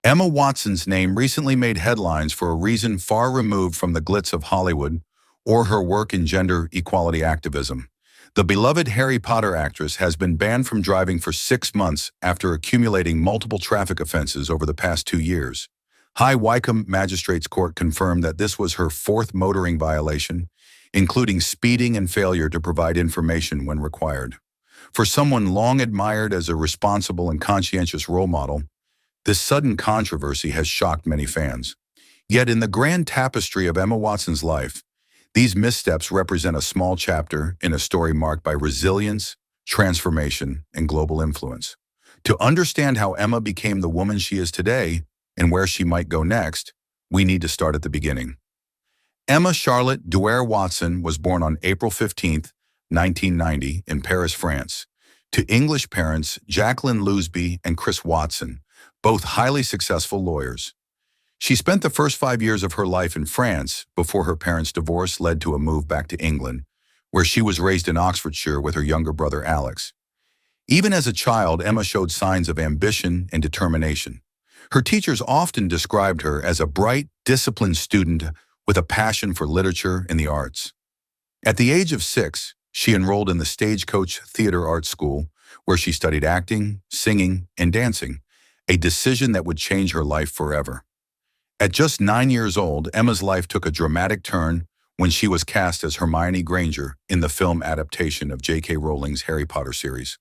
Emma Watson's name recently made headlines for a reason far removed from the glitz of Hollywood or her work in gender equality activism. The beloved Harry Potter actress has been banned from driving for 6 months after accumulating multiple traffic offenses over the past 2 years. High Wycombe Magistrates Court confirmed that this was her fourth motoring violation, including speeding and failure to provide information when required. For someone long admired as a responsible and conscientious role model, this sudden controversy has shocked many fans. Yet in the grand tapestry of Emma Watson's life, these missteps represent a small chapter in a story marked by resilience, transformation, and global influence. To understand how Emma became the woman she is today and where she might go next, we need to start at the beginning. Emma Charlotte Duer Watson was born on April 15, 1990, in Paris, France, to English parents Jacqueline Lousby and Chris Watson, both highly successful lawyers. She spent the first 5 years of her life in France before her parents' divorce led to a move back to England, where she was raised in Oxfordshire with her younger brother Alex. Even as a child, Emma showed signs of ambition and determination. Her teachers often described her as a bright, disciplined student with a passion for literature and the arts. At the age of 6, she enrolled in the Stagecoach Theatre Art School, where she studied acting, singing, and dancing, a decision that would change her life forever. At just 9 years old, Emma's life took a dramatic turn when she was cast as Hermione Granger in the film adaptation of J.K. Rowling's Harry Potter series.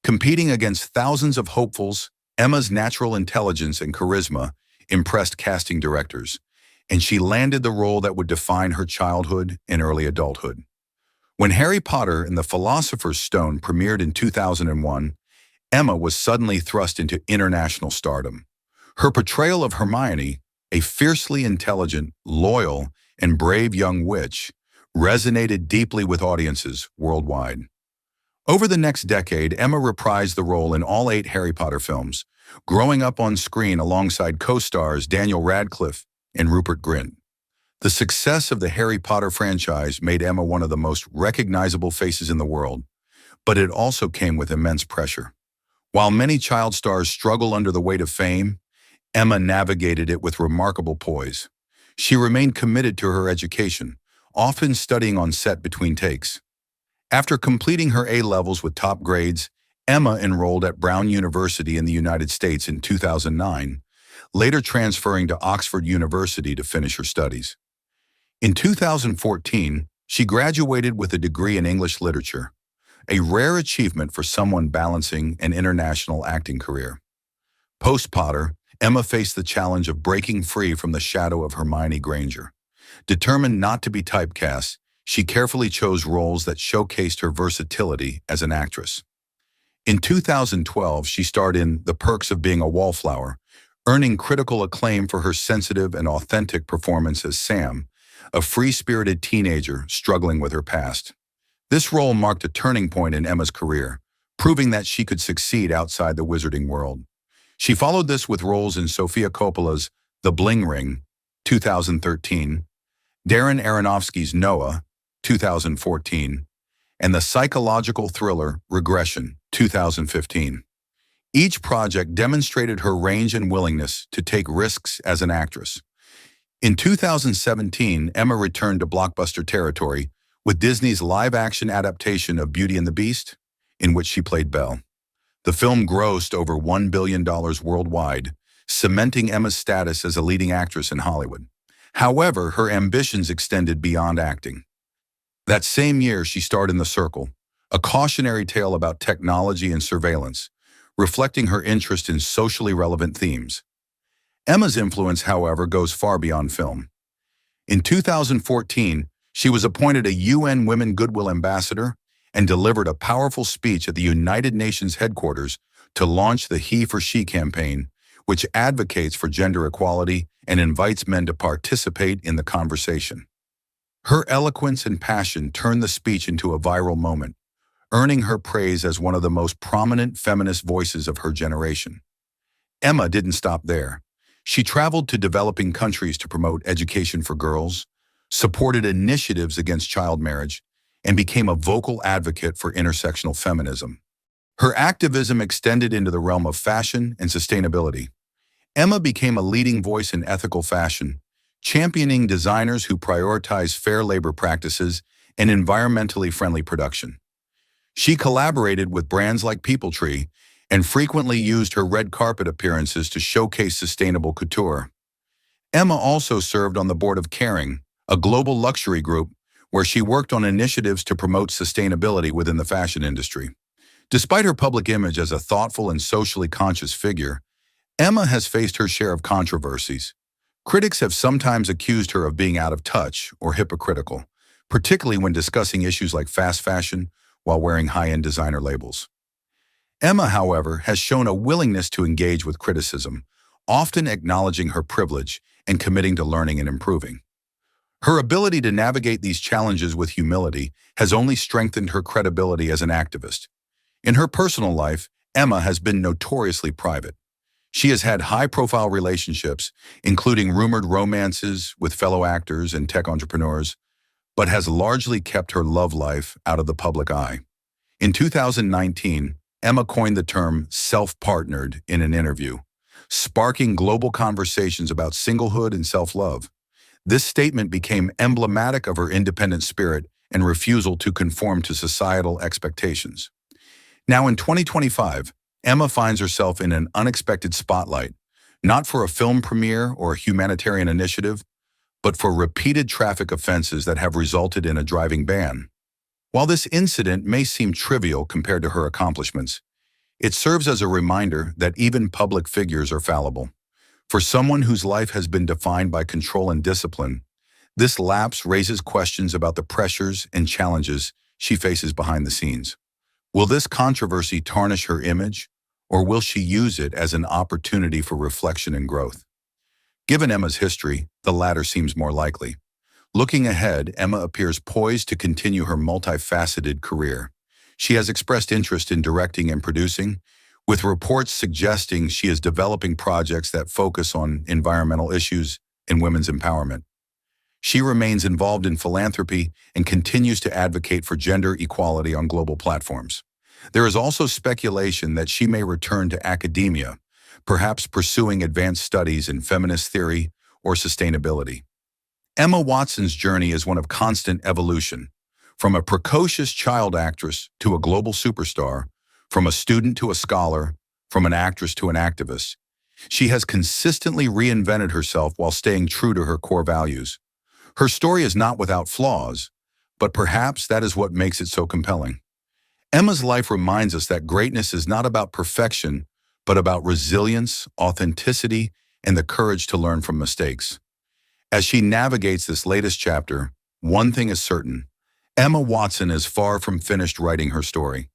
Competing against thousands of hopefuls, Emma's natural intelligence and charisma impressed casting directors, and she landed the role that would define her childhood and early adulthood. When Harry Potter and the Philosopher's Stone premiered in 2001, Emma was suddenly thrust into international stardom. Her portrayal of Hermione, a fiercely intelligent, loyal, and brave young witch, resonated deeply with audiences worldwide. Over the next decade, Emma reprised the role in all 8 Harry Potter films, growing up on screen alongside co-stars Daniel Radcliffe and Rupert Grint. The success of the Harry Potter franchise made Emma one of the most recognizable faces in the world, but it also came with immense pressure. While many child stars struggle under the weight of fame, Emma navigated it with remarkable poise. She remained committed to her education, often studying on set between takes. After completing her A-levels with top grades, Emma enrolled at Brown University in the United States in 2009, later transferring to Oxford University to finish her studies. In 2014, she graduated with a degree in English literature, a rare achievement for someone balancing an international acting career. Post-Potter, Emma faced the challenge of breaking free from the shadow of Hermione Granger. Determined not to be typecast, she carefully chose roles that showcased her versatility as an actress. In 2012, she starred in The Perks of Being a Wallflower, earning critical acclaim for her sensitive and authentic performance as Sam, a free-spirited teenager struggling with her past. This role marked a turning point in Emma's career, proving that she could succeed outside the wizarding world. She followed this with roles in Sofia Coppola's The Bling Ring, 2013, Darren Aronofsky's Noah, 2014, and the psychological thriller Regression, 2015. Each project demonstrated her range and willingness to take risks as an actress. In 2017, Emma returned to blockbuster territory with Disney's live-action adaptation of Beauty and the Beast, in which she played Belle. The film grossed over $1 billion worldwide, cementing Emma's status as a leading actress in Hollywood. However, her ambitions extended beyond acting. That same year, she starred in The Circle, a cautionary tale about technology and surveillance, reflecting her interest in socially relevant themes. Emma's influence, however, goes far beyond film. In 2014, she was appointed a UN Women Goodwill Ambassador and delivered a powerful speech at the United Nations headquarters to launch the HeForShe campaign, which advocates for gender equality and invites men to participate in the conversation. Her eloquence and passion turned the speech into a viral moment, earning her praise as one of the most prominent feminist voices of her generation. Emma didn't stop there. She traveled to developing countries to promote education for girls, supported initiatives against child marriage, and became a vocal advocate for intersectional feminism. Her activism extended into the realm of fashion and sustainability. Emma became a leading voice in ethical fashion, championing designers who prioritize fair labor practices and environmentally friendly production. She collaborated with brands like Peopletree and frequently used her red carpet appearances to showcase sustainable couture. Emma also served on the board of Kering, a global luxury group, where she worked on initiatives to promote sustainability within the fashion industry. Despite her public image as a thoughtful and socially conscious figure, Emma has faced her share of controversies. Critics have sometimes accused her of being out of touch or hypocritical, particularly when discussing issues like fast fashion while wearing high-end designer labels. Emma, however, has shown a willingness to engage with criticism, often acknowledging her privilege and committing to learning and improving. Her ability to navigate these challenges with humility has only strengthened her credibility as an activist. In her personal life, Emma has been notoriously private. She has had high-profile relationships, including rumored romances with fellow actors and tech entrepreneurs, but has largely kept her love life out of the public eye. In 2019, Emma coined the term self-partnered in an interview, sparking global conversations about singlehood and self-love. This statement became emblematic of her independent spirit and refusal to conform to societal expectations. Now in 2025, Emma finds herself in an unexpected spotlight, not for a film premiere or a humanitarian initiative, but for repeated traffic offenses that have resulted in a driving ban. While this incident may seem trivial compared to her accomplishments, it serves as a reminder that even public figures are fallible. For someone whose life has been defined by control and discipline, this lapse raises questions about the pressures and challenges she faces behind the scenes. Will this controversy tarnish her image, or will she use it as an opportunity for reflection and growth? Given Emma's history, the latter seems more likely. Looking ahead, Emma appears poised to continue her multifaceted career. She has expressed interest in directing and producing, with reports suggesting she is developing projects that focus on environmental issues and women's empowerment. She remains involved in philanthropy and continues to advocate for gender equality on global platforms. There is also speculation that she may return to academia, perhaps pursuing advanced studies in feminist theory or sustainability. Emma Watson's journey is one of constant evolution. From a precocious child actress to a global superstar, from a student to a scholar, from an actress to an activist, she has consistently reinvented herself while staying true to her core values. Her story is not without flaws, but perhaps that is what makes it so compelling. Emma's life reminds us that greatness is not about perfection, but about resilience, authenticity, and the courage to learn from mistakes. As she navigates this latest chapter, one thing is certain: Emma Watson is far from finished writing her story.